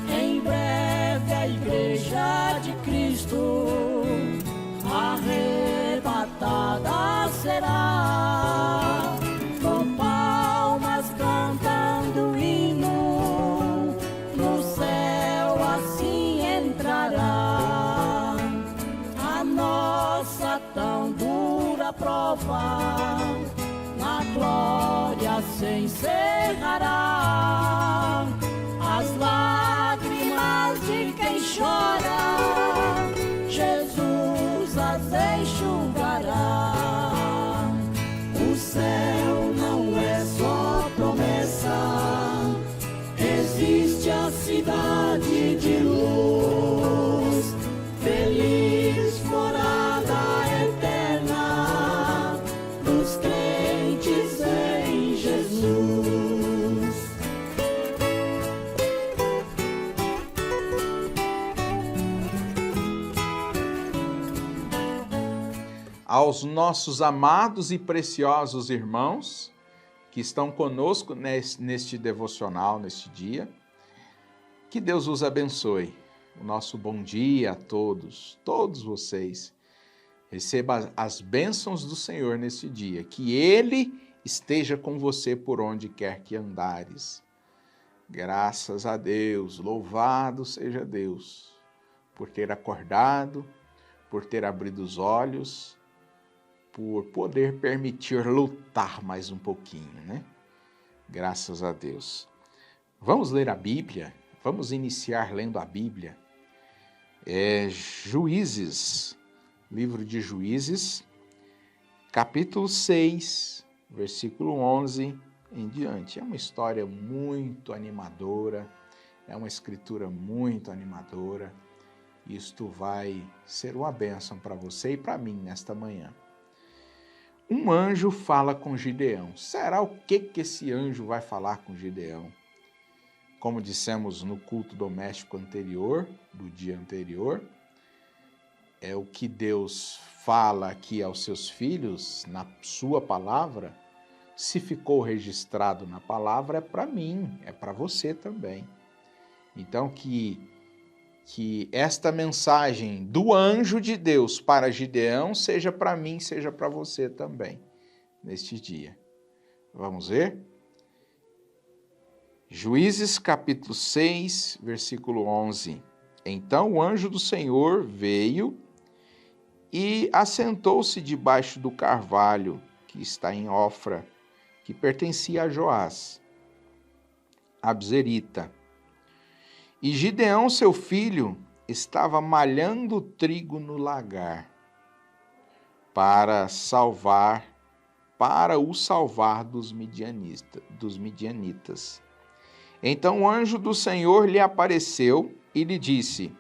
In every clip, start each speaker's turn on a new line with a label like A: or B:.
A: Em breve a Igreja de Cristo arrebatada será, com palmas cantando hino, no céu assim entrará. A nossa tão dura prova na glória se encerrará. As lágrimas de quem chora, Jesus as enxugará. O céu não é só promessa, existe a cidade de luz, feliz morada eterna dos crentes em Jesus.
B: Aos nossos amados e preciosos irmãos que estão conosco neste devocional, neste dia, que Deus os abençoe. O nosso bom dia a todos vocês. Receba as bênçãos do Senhor neste dia, que Ele esteja com você por onde quer que andares. Graças a Deus, louvado seja Deus, por ter acordado, por ter abrido os olhos, por poder permitir lutar mais um pouquinho, né? Graças a Deus. Vamos ler a Bíblia? Vamos iniciar lendo a Bíblia. Juízes, livro de Juízes, capítulo 6, versículo 11 em diante. É uma história muito animadora, é uma escritura muito animadora. Isto vai ser uma bênção para você e para mim nesta manhã. Um anjo fala com Gideão. Será o que esse anjo vai falar com Gideão? Como dissemos no culto doméstico anterior, do dia anterior, é o que Deus fala aqui aos seus filhos, na sua palavra. Se ficou registrado na palavra, é para mim, é para você também. Então, que esta mensagem do anjo de Deus para Gideão seja para mim, seja para você também, neste dia. Vamos ver? Juízes capítulo 6, versículo 11. Então o anjo do Senhor veio e assentou-se debaixo do carvalho que está em Ofra, que pertencia a Joás, abzerita. E Gideão, seu filho, estava malhando trigo no lagar para o salvar dos midianitas. Então o anjo do Senhor lhe apareceu e lhe disse: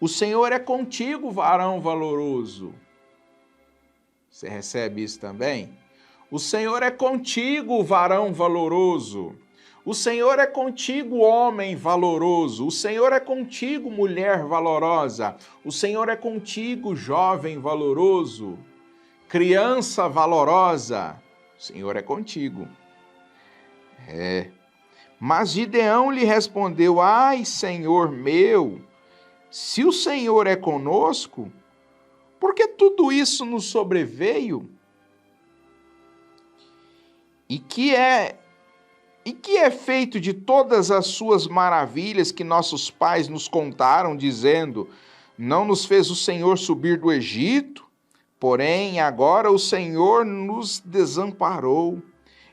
B: O Senhor é contigo, varão valoroso. Você recebe isso também? O Senhor é contigo, varão valoroso. O Senhor é contigo, homem valoroso. O Senhor é contigo, mulher valorosa. O Senhor é contigo, jovem valoroso. Criança valorosa. O Senhor é contigo. Mas Gideão lhe respondeu: Ai, Senhor meu, se o Senhor é conosco, por que tudo isso nos sobreveio? E que é feito de todas as suas maravilhas que nossos pais nos contaram, dizendo: Não nos fez o Senhor subir do Egito? Porém, agora o Senhor nos desamparou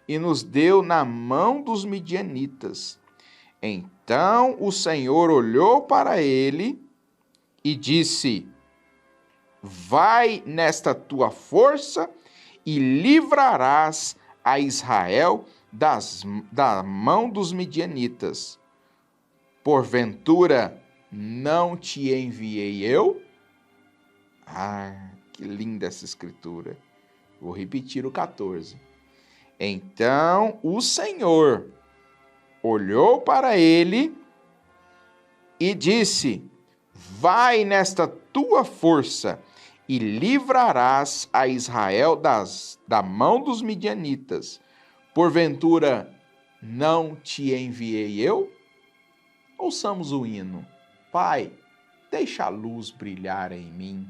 B: e nos deu na mão dos midianitas. Então o Senhor olhou para ele e disse: Vai nesta tua força e livrarás a Israel da mão dos midianitas. Porventura não te enviei eu? Ah, que linda essa escritura. Vou repetir o 14. Então o Senhor olhou para ele e disse: vai nesta tua força e livrarás a Israel da mão dos midianitas. Porventura, não te enviei eu? Ouçamos o hino. Pai, deixa a luz brilhar em mim.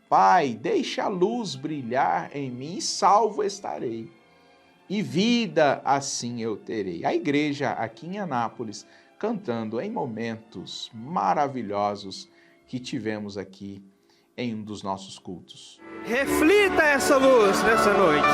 B: Pai, deixa a luz brilhar em mim e salvo estarei. E vida assim eu terei. A igreja aqui em Anápolis, cantando em momentos maravilhosos que tivemos aqui em um dos nossos cultos.
C: Reflita essa luz nessa noite.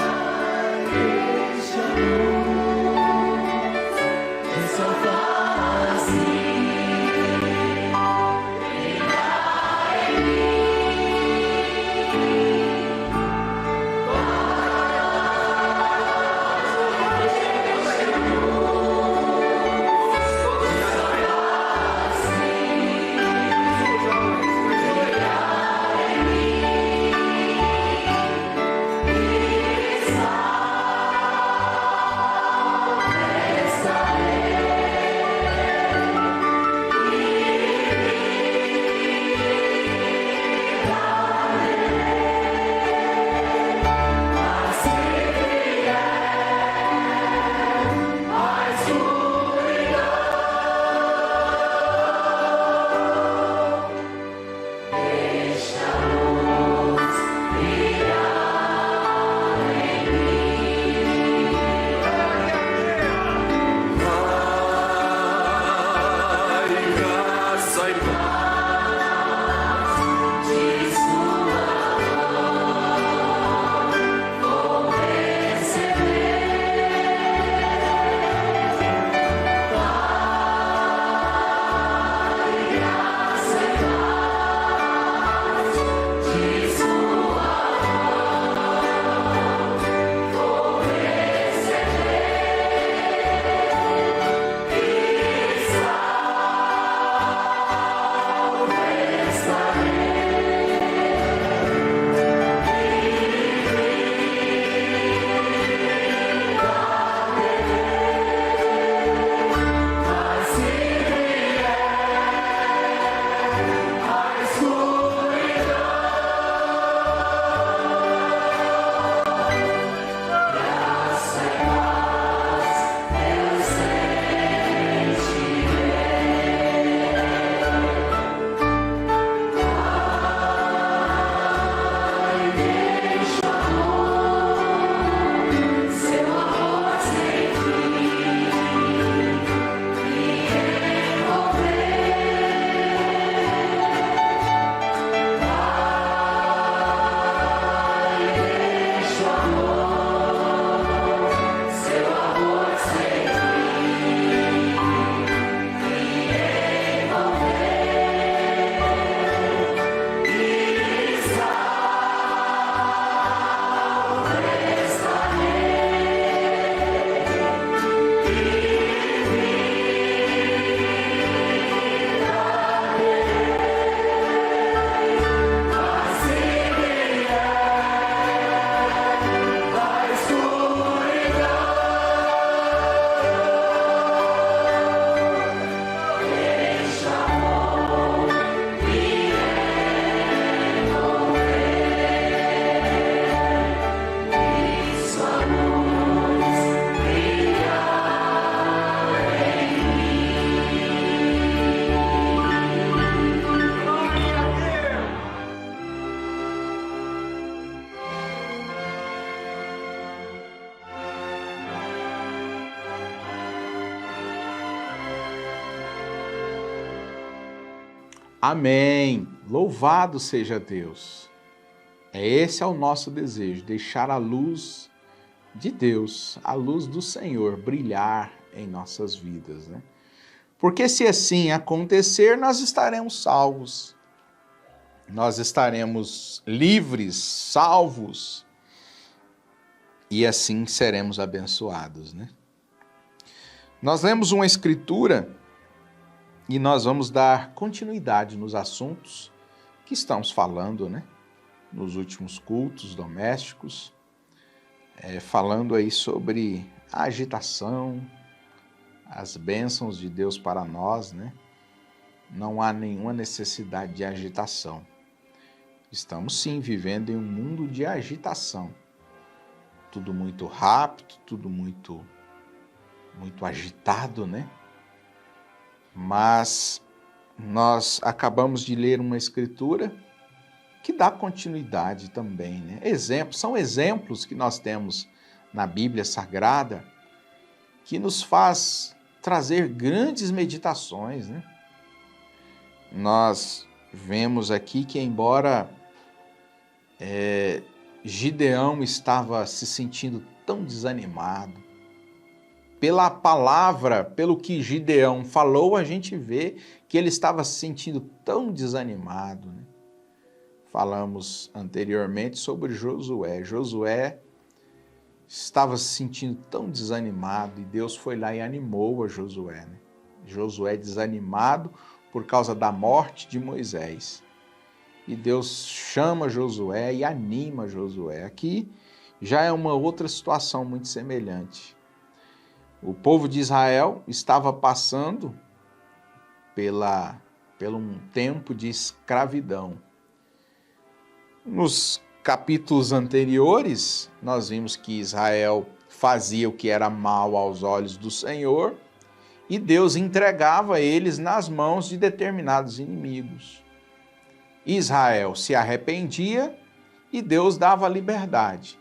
B: Amém. Louvado seja Deus. Esse é o nosso desejo, deixar a luz de Deus, a luz do Senhor brilhar em nossas vidas, né? Porque se assim acontecer, nós estaremos salvos. Nós estaremos livres, salvos, e assim seremos abençoados, né? Nós lemos uma escritura e nós vamos dar continuidade nos assuntos que estamos falando, né? Nos últimos cultos domésticos. falando aí sobre a agitação, as bênçãos de Deus para nós, né? Não há nenhuma necessidade de agitação. Estamos sim vivendo em um mundo de agitação. Tudo muito rápido, tudo muito agitado, né? Mas nós acabamos de ler uma escritura que dá continuidade também, né? São exemplos que nós temos na Bíblia Sagrada que nos faz trazer grandes meditações, né? Nós vemos aqui que embora Gideão estava se sentindo tão desanimado, pela palavra, pelo que Gideão falou, a gente vê que ele estava se sentindo tão desanimado, né? Falamos anteriormente sobre Josué. Josué estava se sentindo tão desanimado e Deus foi lá e animou a Josué, né? Josué desanimado por causa da morte de Moisés. E Deus chama Josué e anima Josué. Aqui já é uma outra situação muito semelhante. O povo de Israel estava passando pelo um tempo de escravidão. Nos capítulos anteriores, nós vimos que Israel fazia o que era mal aos olhos do Senhor e Deus entregava eles nas mãos de determinados inimigos. Israel se arrependia e Deus dava liberdade.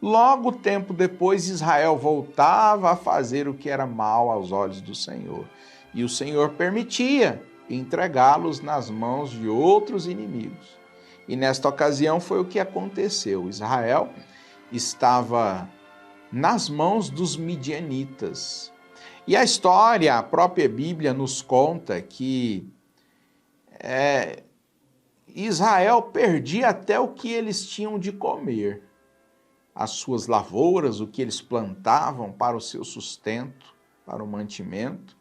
B: Logo tempo depois, Israel voltava a fazer o que era mal aos olhos do Senhor. E o Senhor permitia entregá-los nas mãos de outros inimigos. E nesta ocasião foi o que aconteceu. Israel estava nas mãos dos midianitas. E a história, a própria Bíblia nos conta que Israel perdia até o que eles tinham de comer. As suas lavouras, o que eles plantavam para o seu sustento, para o mantimento,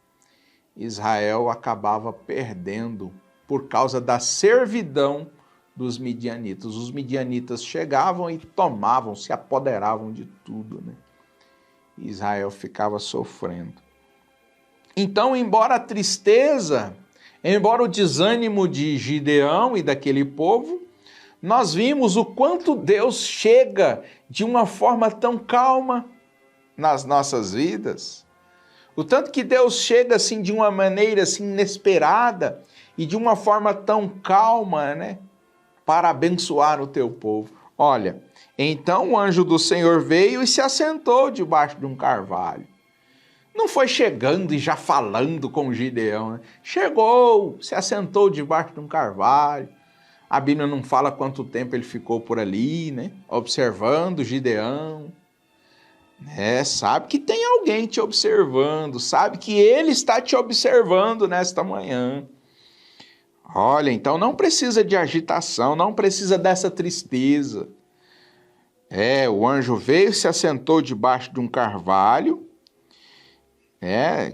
B: Israel acabava perdendo por causa da servidão dos midianitas. Os midianitas chegavam e tomavam, se apoderavam de tudo, né? Israel ficava sofrendo. Então, embora a tristeza, embora o desânimo de Gideão e daquele povo, nós vimos o quanto Deus chega de uma forma tão calma nas nossas vidas. O tanto que Deus chega assim de uma maneira assim inesperada e de uma forma tão calma, né, para abençoar o teu povo. Olha, então o anjo do Senhor veio e se assentou debaixo de um carvalho. Não foi chegando e já falando com Gideão, né? Chegou, se assentou debaixo de um carvalho. A Bíblia não fala quanto tempo ele ficou por ali, né? Observando Gideão. Sabe que tem alguém te observando, sabe que ele está te observando nesta manhã. Olha, então não precisa de agitação, não precisa dessa tristeza. O anjo veio, se assentou debaixo de um carvalho,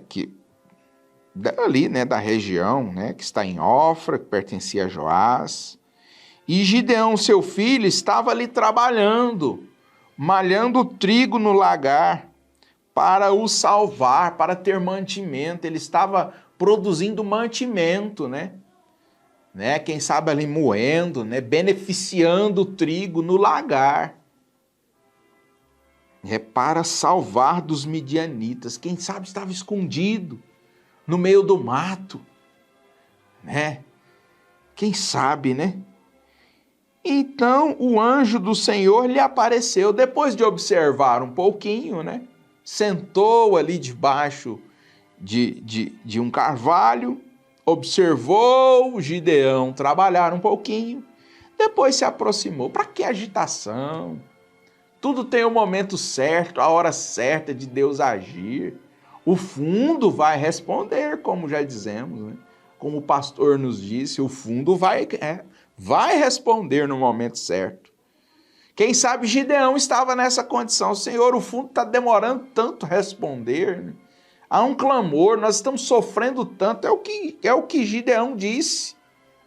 B: que dali, né, da região, né, que está em Ofra, que pertencia a Joás. E Gideão, seu filho, estava ali trabalhando, malhando trigo no lagar, para o salvar, para ter mantimento. Ele estava produzindo mantimento, né? Quem sabe ali moendo, né? Beneficiando o trigo no lagar. Para salvar dos midianitas. Quem sabe estava escondido no meio do mato, né? Quem sabe, né? Então o anjo do Senhor lhe apareceu, depois de observar um pouquinho, né? Sentou ali debaixo de um carvalho, observou Gideão trabalhar um pouquinho, depois se aproximou. Para que agitação? Tudo tem o momento certo, a hora certa de Deus agir. O fundo vai responder, como já dizemos, né? Como o pastor nos disse, o fundo vai responder no momento certo. Quem sabe Gideão estava nessa condição. Senhor, o fundo está demorando tanto a responder, né? Há um clamor, nós estamos sofrendo tanto. É o que Gideão disse.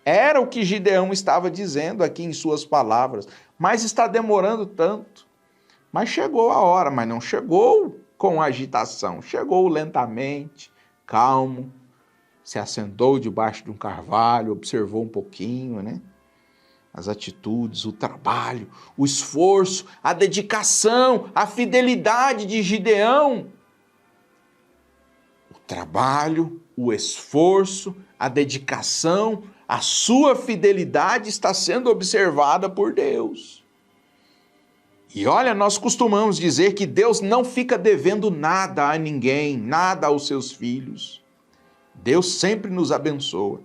B: Era o que Gideão estava dizendo aqui em suas palavras. Mas está demorando tanto. Mas chegou a hora, mas não chegou com agitação, chegou lentamente, calmo, se assentou debaixo de um carvalho, observou um pouquinho, né? As atitudes, o trabalho, o esforço, a dedicação, a fidelidade de Gideão. O trabalho, o esforço, a dedicação, a sua fidelidade está sendo observada por Deus. E olha, nós costumamos dizer que Deus não fica devendo nada a ninguém, nada aos seus filhos. Deus sempre nos abençoa.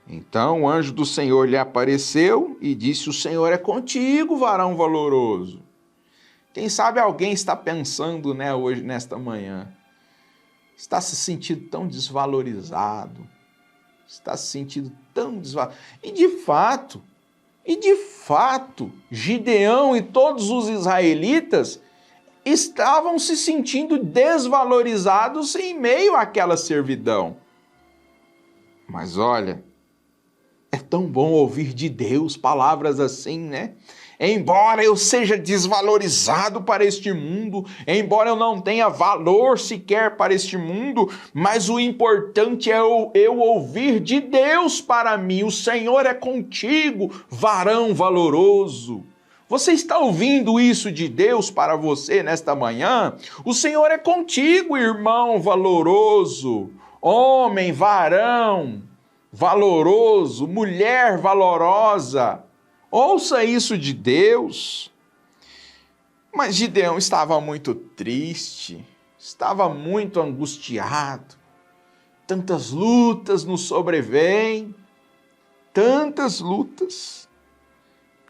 B: Então o anjo do Senhor lhe apareceu e disse: o Senhor é contigo, varão valoroso. Quem sabe alguém está pensando, né, hoje, nesta manhã, está se sentindo tão desvalorizado, está se sentindo tão desvalorizado. E de fato, Gideão e todos os israelitas estavam se sentindo desvalorizados em meio àquela servidão. Mas olha, é tão bom ouvir de Deus palavras assim, né? Embora eu seja desvalorizado para este mundo, embora eu não tenha valor sequer para este mundo, mas o importante é eu ouvir de Deus para mim. O Senhor é contigo, varão valoroso. Você está ouvindo isso de Deus para você nesta manhã? O Senhor é contigo, irmão valoroso, homem, varão valoroso, mulher valorosa. Ouça isso de Deus. Mas Gideão estava muito triste, estava muito angustiado. Tantas lutas nos sobrevêm, tantas lutas.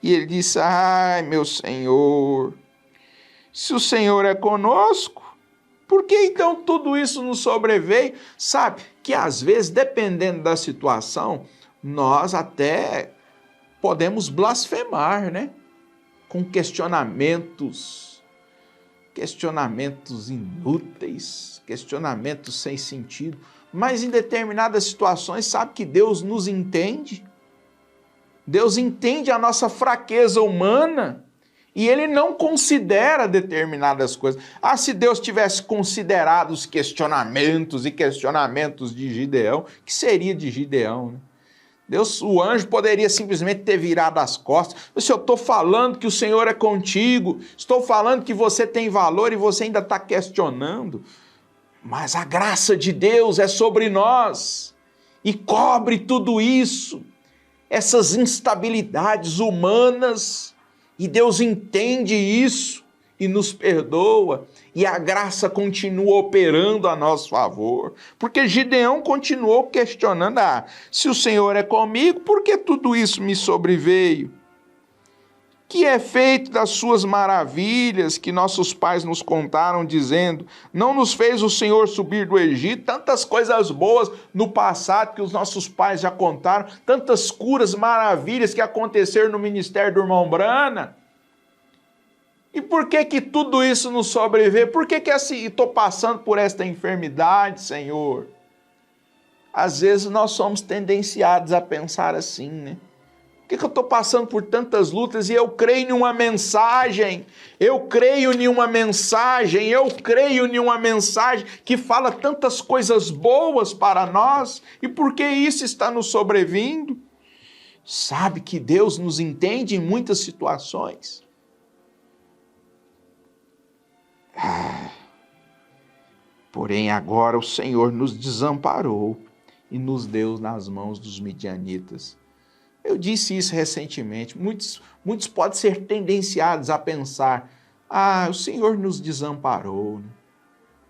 B: E ele disse: ai, meu Senhor, se o Senhor é conosco, por que então tudo isso nos sobreveio? Sabe que às vezes, dependendo da situação, nós até podemos blasfemar, né? Com questionamentos inúteis, questionamentos sem sentido. Mas em determinadas situações, sabe que Deus nos entende? Deus entende a nossa fraqueza humana e Ele não considera determinadas coisas. Ah, se Deus tivesse considerado os questionamentos de Gideão, que seria de Gideão, né? Deus, o anjo poderia simplesmente ter virado as costas. Se eu estou falando que o Senhor é contigo, estou falando que você tem valor e você ainda está questionando. Mas a graça de Deus é sobre nós e cobre tudo isso, essas instabilidades humanas, e Deus entende isso e nos perdoa, e a graça continua operando a nosso favor, porque Gideão continuou questionando: se o Senhor é comigo, por que tudo isso me sobreveio? Que é feito das suas maravilhas que nossos pais nos contaram, dizendo: não nos fez o Senhor subir do Egito? Tantas coisas boas no passado que os nossos pais já contaram, tantas curas, maravilhas que aconteceram no ministério do irmão Brana. E por que tudo isso nos sobreveio? Por que assim, estou passando por esta enfermidade, Senhor? Às vezes nós somos tendenciados a pensar assim, né? Por que eu estou passando por tantas lutas e eu creio em uma mensagem? Eu creio em uma mensagem que fala tantas coisas boas para nós. E por que isso está nos sobrevindo? Sabe que Deus nos entende em muitas situações. Porém agora o Senhor nos desamparou e nos deu nas mãos dos midianitas. Eu disse isso recentemente. Muitos podem ser tendenciados a pensar: o Senhor nos desamparou, né?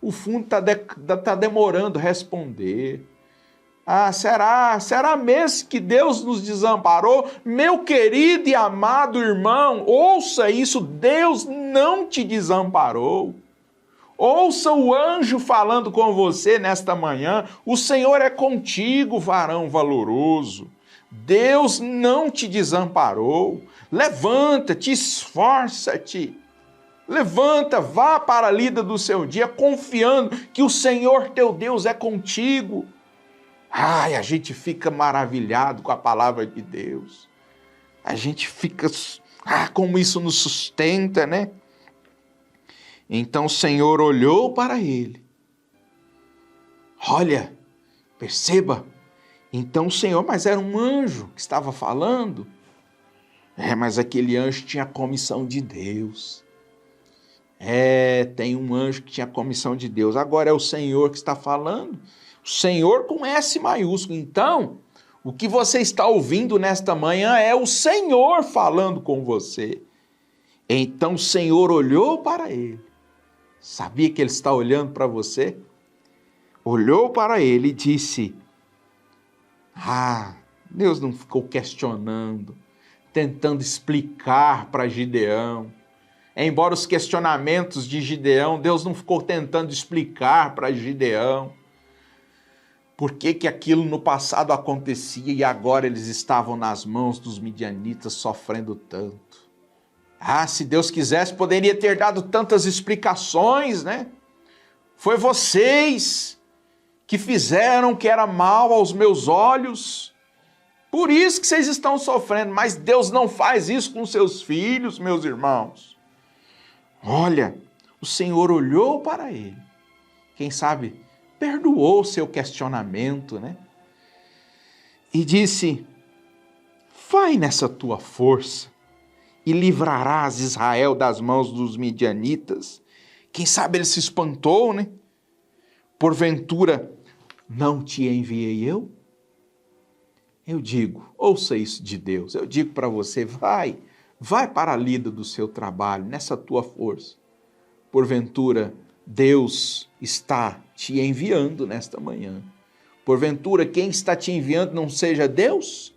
B: O fundo está demorando a responder. Será mesmo que Deus nos desamparou? Meu querido e amado irmão, ouça isso: Deus não te desamparou. Ouça o anjo falando com você nesta manhã: o Senhor é contigo, varão valoroso. Deus não te desamparou. Levanta-te, esforça-te. Levanta, vá para a lida do seu dia, confiando que o Senhor teu Deus é contigo. A gente fica maravilhado com a palavra de Deus. A gente fica Ah, como isso nos sustenta, né? Então o Senhor olhou para ele. Olha, perceba. Então o Senhor, mas era um anjo que estava falando. Mas aquele anjo tinha a comissão de Deus. Tem um anjo que tinha a comissão de Deus. Agora é o Senhor que está falando. O Senhor com S maiúsculo. Então, o que você está ouvindo nesta manhã é o Senhor falando com você. Então o Senhor olhou para ele. Sabia que ele está olhando para você? Olhou para ele e disse: Deus não ficou questionando, tentando explicar para Gideão. Embora os questionamentos de Gideão, Deus não ficou tentando explicar para Gideão por que aquilo no passado acontecia e agora eles estavam nas mãos dos midianitas sofrendo tanto. Se Deus quisesse, poderia ter dado tantas explicações, né? Foi vocês que fizeram o que era mal aos meus olhos. Por isso que vocês estão sofrendo. Mas Deus não faz isso com seus filhos, meus irmãos. Olha, o Senhor olhou para ele. Quem sabe, perdoou o seu questionamento, né? E disse: vai nessa tua força e livrarás Israel das mãos dos midianitas. Quem sabe ele se espantou, né? Porventura, não te enviei eu? Eu digo, ouça isso de Deus, eu digo para você, vai para a lida do seu trabalho, nessa tua força. Porventura, Deus está te enviando nesta manhã. Porventura, quem está te enviando não seja Deus?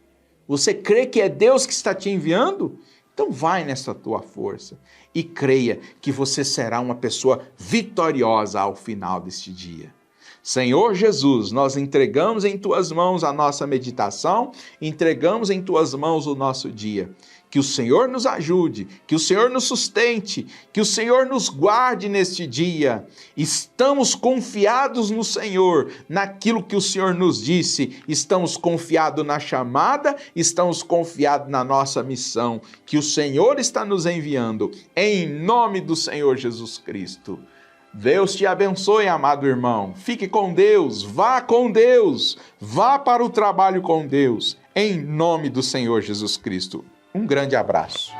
B: Você crê que é Deus que está te enviando? Então vai nessa tua força e creia que você será uma pessoa vitoriosa ao final deste dia. Senhor Jesus, nós entregamos em tuas mãos a nossa meditação, entregamos em tuas mãos o nosso dia. Que o Senhor nos ajude, que o Senhor nos sustente, que o Senhor nos guarde neste dia. Estamos confiados no Senhor, naquilo que o Senhor nos disse. Estamos confiados na chamada, estamos confiados na nossa missão, que o Senhor está nos enviando, em nome do Senhor Jesus Cristo. Deus te abençoe, amado irmão. Fique com Deus, vá para o trabalho com Deus, em nome do Senhor Jesus Cristo. Um grande abraço.